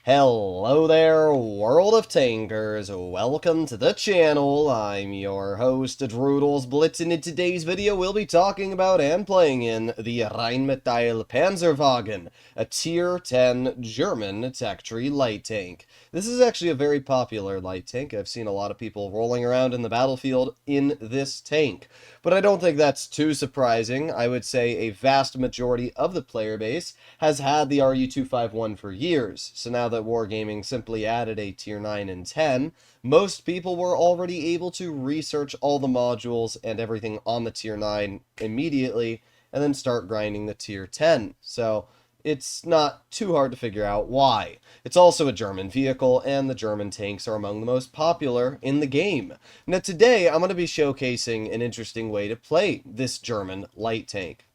Hello there, world of tankers. Welcome to the channel. I'm your host, Droodles Blitz, and in today's video we'll be talking about and playing in the Rheinmetall Panzerwagen, a Tier 10 German tech tree light tank. This is actually a very popular light tank. I've seen a lot of people rolling around in the battlefield in this tank. But I don't think that's too surprising. I would say a vast majority of the player base has had the RU-251 for years. So now that Wargaming simply added a Tier 9 and 10, most people were already able to research all the modules and everything on the Tier 9 immediately, and then start grinding the Tier 10. So it's not too hard to figure out why. It's also a German vehicle, and the German tanks are among the most popular in the game. Now today, I'm going to be showcasing an interesting way to play this German light tank.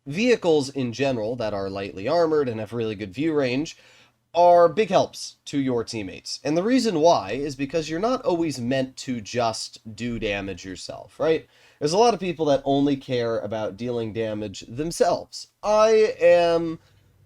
Vehicles in general that are lightly armored and have really good view range are big helps to your teammates. And the reason why is because you're not always meant to just do damage yourself, right? There's a lot of people that only care about dealing damage themselves. I am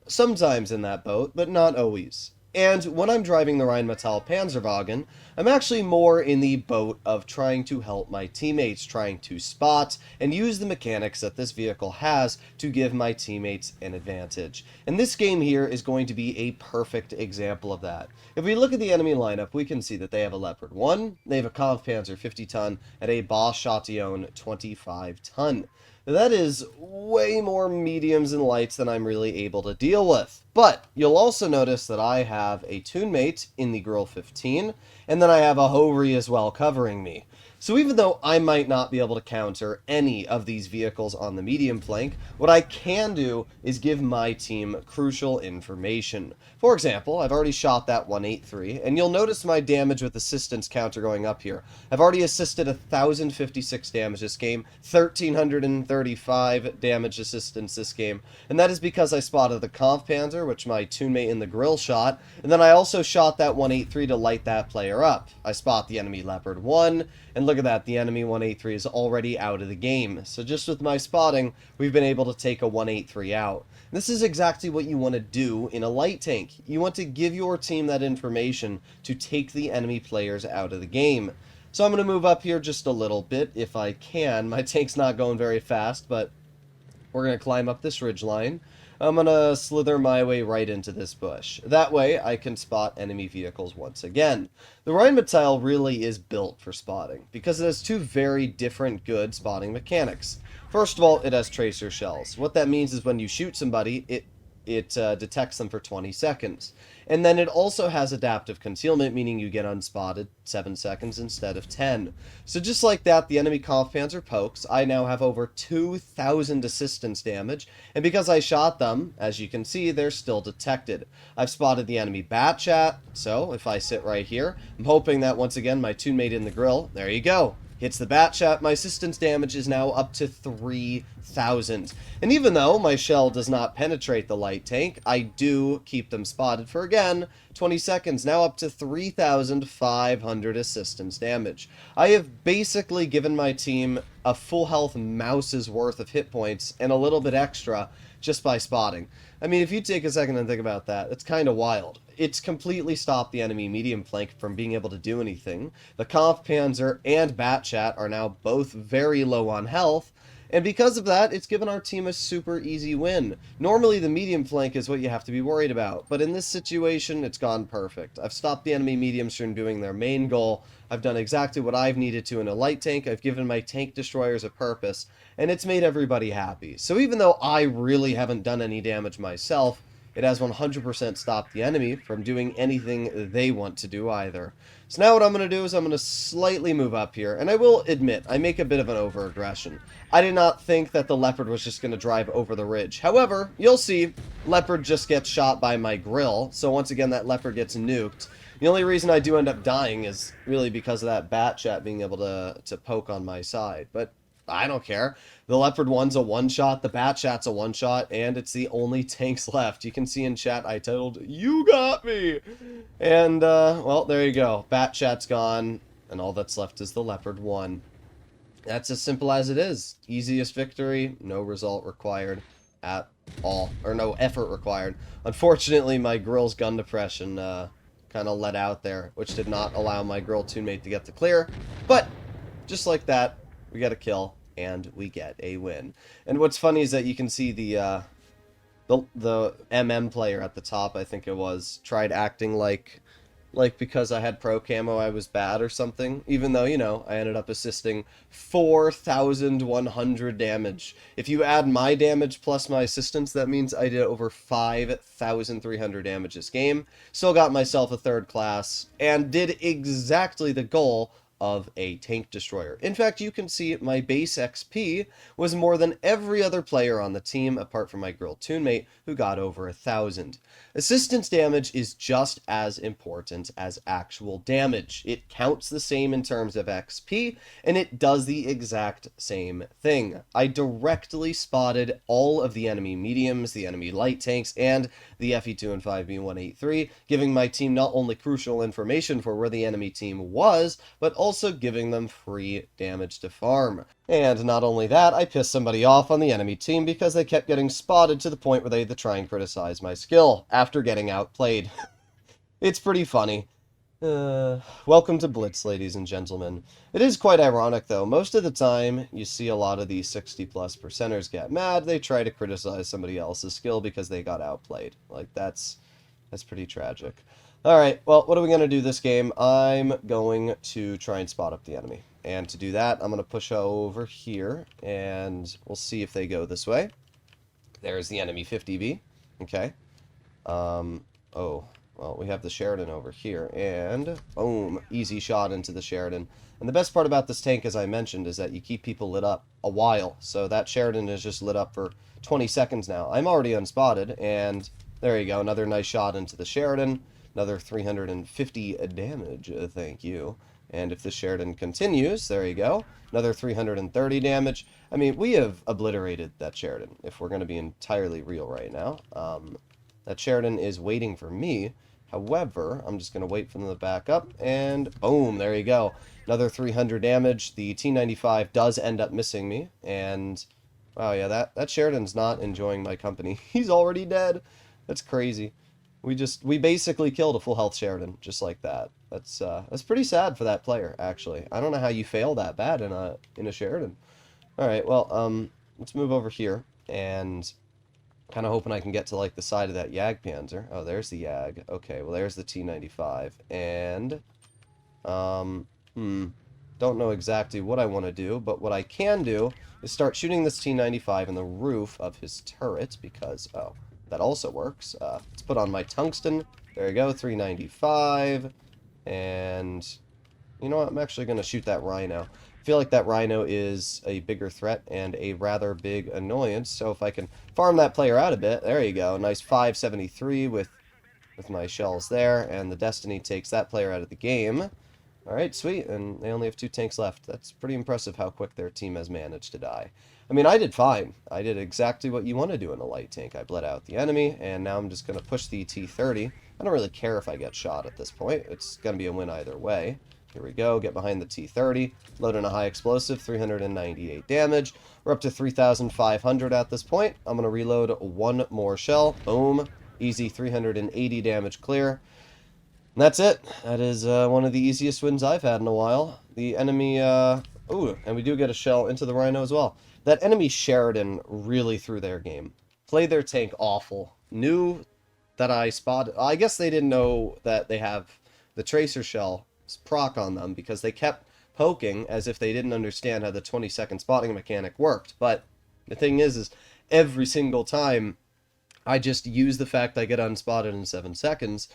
sometimes in that boat, but not always. And when I'm driving the Rheinmetall Panzerwagen, I'm actually more in the boat of trying to help my teammates, trying to spot and use the mechanics that this vehicle has to give my teammates an advantage. And this game here is going to be a perfect example of that. If we look at the enemy lineup, we can see that they have a Leopard 1, they have a Kampfpanzer 50 ton, and a Bosch Chatillon 25 ton. That is way more mediums and lights than I'm really able to deal with. But you'll also notice that I have a Toonmate in the Grill 15, and then I have a Hovry as well covering me. So even though I might not be able to counter any of these vehicles on the medium flank, what I can do is give my team crucial information. For example, I've already shot that 183, and you'll notice my damage with assistance counter going up here. I've already assisted 1,056 damage this game, 1,335 damage assistance this game, and that is because I spotted the Kampfpanzer, which my Toonmate in the Grill shot, and then I also shot that 183 to light that player up. I spot the enemy Leopard 1, and look at that, the enemy 183 is already out of the game. So just with my spotting, we've been able to take a 183 out. This is exactly what you want to do in a light tank. You want to give your team that information to take the enemy players out of the game. So I'm going to move up here just a little bit if I can. My tank's not going very fast, but we're going to climb up this ridgeline. I'm going to slither my way right into this bush. That way, I can spot enemy vehicles once again. The Rheinmetall really is built for spotting, because it has two very different good spotting mechanics. First of all, it has tracer shells. What that means is when you shoot somebody, it detects them for 20 seconds. And then it also has adaptive concealment, meaning you get unspotted 7 seconds instead of 10. So just like that, the enemy Kampfpanzer pokes. I now have over 2,000 assistance damage, and because I shot them, as you can see, they're still detected. I've spotted the enemy Batchat, so if I sit right here, I'm hoping that once again my Toonmate in the Grill, there you go, hits the Batchat, my assistance damage is now up to 3,000. And even though my shell does not penetrate the light tank, I do keep them spotted for, again, 20 seconds, now up to 3,500 assistance damage. I have basically given my team a full health mouse's worth of hit points and a little bit extra just by spotting. I mean, if you take a second and think about that, it's kind of wild. It's completely stopped the enemy medium flank from being able to do anything. The Kampfpanzer and Batchat are now both very low on health, and because of that, it's given our team a super easy win. Normally, the medium flank is what you have to be worried about, but in this situation, it's gone perfect. I've stopped the enemy mediums from doing their main goal. I've done exactly what I've needed to in a light tank. I've given my tank destroyers a purpose, and it's made everybody happy. So even though I really haven't done any damage myself, it has 100% stopped the enemy from doing anything they want to do either. So now what I'm going to do is I'm going to slightly move up here, and I will admit, I make a bit of an over-aggression. I did not think that the Leopard was just going to drive over the ridge. However, you'll see, Leopard just gets shot by my Grill, so once again that Leopard gets nuked. The only reason I do end up dying is really because of that Batchat being able to poke on my side, but I don't care. The Leopard 1's a one-shot, the Batchat's a one-shot, and it's the only tanks left. You can see in chat I titled, "You got me!" And, well, there you go. Batchat's gone, and all that's left is the Leopard 1. That's as simple as it is. Easiest victory, no result required at all, or no effort required. Unfortunately, my Grill's gun depression kind of let out there, which did not allow my Grill teammate to get the clear. But just like that, we get a kill and we get a win. And what's funny is that you can see the MM player at the top, I think it was, tried acting like because I had pro camo I was bad or something, even though, you know, I ended up assisting 4,100 damage. If you add my damage plus my assistance, that means I did over 5,300 damage this game. Still got myself a 3rd class, and did exactly the goal of a tank destroyer. In fact, you can see my base XP was more than every other player on the team, apart from my Grill teammate, who got over 1,000. Assistance damage is just as important as actual damage. It counts the same in terms of XP, and it does the exact same thing. I directly spotted all of the enemy mediums, the enemy light tanks, and the FE2 and 5B183, giving my team not only crucial information for where the enemy team was, but also giving them free damage to farm. And not only that, I pissed somebody off on the enemy team because they kept getting spotted to the point where they had to try and criticize my skill after getting outplayed. It's pretty funny. Welcome to Blitz, ladies and gentlemen. It is quite ironic, though. Most of the time, you see a lot of these 60-plus percenters get mad. They try to criticize somebody else's skill because they got outplayed. Like, that's pretty tragic. Alright, well, what are we going to do this game? I'm going to try and spot up the enemy. And to do that, I'm going to push over here, and we'll see if they go this way. There's the enemy 50B. Okay. Oh, well, we have the Sheridan over here, and boom, easy shot into the Sheridan. And the best part about this tank, as I mentioned, is that you keep people lit up a while. So that Sheridan is just lit up for 20 seconds now. I'm already unspotted, and there you go, another nice shot into the Sheridan. Another 350 damage, thank you. And if the Sheridan continues, there you go, another 330 damage. I mean, we have obliterated that Sheridan, if we're going to be entirely real right now. That Sheridan is waiting for me. However, I'm just going to wait for them to back up, and boom, there you go. Another 300 damage. The T95 does end up missing me, and wow, yeah, that Sheridan's not enjoying my company. He's already dead. That's crazy. We basically killed a full health Sheridan, just like that. That's pretty sad for that player, actually. I don't know how you fail that bad in a Sheridan. Alright, well, let's move over here, and kind of hoping I can get to, like, the side of that Jagdpanzer. Oh, there's the Jag. Okay, well, there's the T95. And, don't know exactly what I want to do, but what I can do is start shooting this T95 in the roof of his turret, because, oh, that also works. Let's put on my tungsten. There you go, 395. And, you know what, I'm actually going to shoot that Rhino. I feel like that Rhino is a bigger threat and a rather big annoyance, so if I can farm that player out a bit, there you go, nice 573 with my shells there, and the Destiny takes that player out of the game. Alright, sweet, and they only have 2 tanks left. That's pretty impressive how quick their team has managed to die. I mean, I did fine. I did exactly what you want to do in a light tank. I bled out the enemy, and now I'm just going to push the T30. I don't really care if I get shot at this point. It's going to be a win either way. Here we go, get behind the T30, load in a high explosive, 398 damage. We're up to 3,500 at this point. I'm going to reload one more shell. Boom. Easy 380 damage clear. And that's it. That is one of the easiest wins I've had in a while. The enemy, ooh, and we do get a shell into the Rhino as well. That enemy Sheridan really threw their game. Played their tank awful. Knew that I spotted, I guess they didn't know that they have the Tracer shell proc on them because they kept poking as if they didn't understand how the 20-second spotting mechanic worked. But the thing is every single time I just use the fact I get unspotted in 7 seconds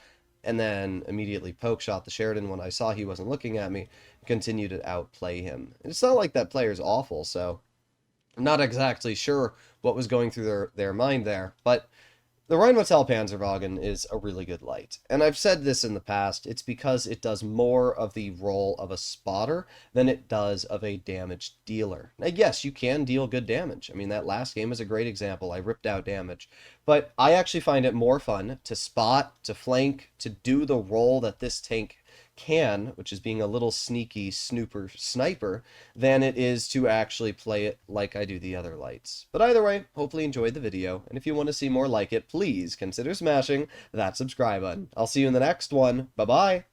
and then immediately poke shot the Sheridan when I saw he wasn't looking at me and continue to outplay him. And it's not like that player's awful, so I'm not exactly sure what was going through their mind there, but the Rheinmetall Panzerwagen is a really good light, and I've said this in the past, it's because it does more of the role of a spotter than it does of a damage dealer. Now yes, you can deal good damage. I mean, that last game is a great example. I ripped out damage, But I actually find it more fun to spot, to flank, to do the role that this tank can, which is being a little sneaky snooper sniper, than it is to actually play it like I do the other lights. But either way, hopefully you enjoyed the video, and if you want to see more like it, please consider smashing that subscribe button. I'll see you in the next one. Bye-bye!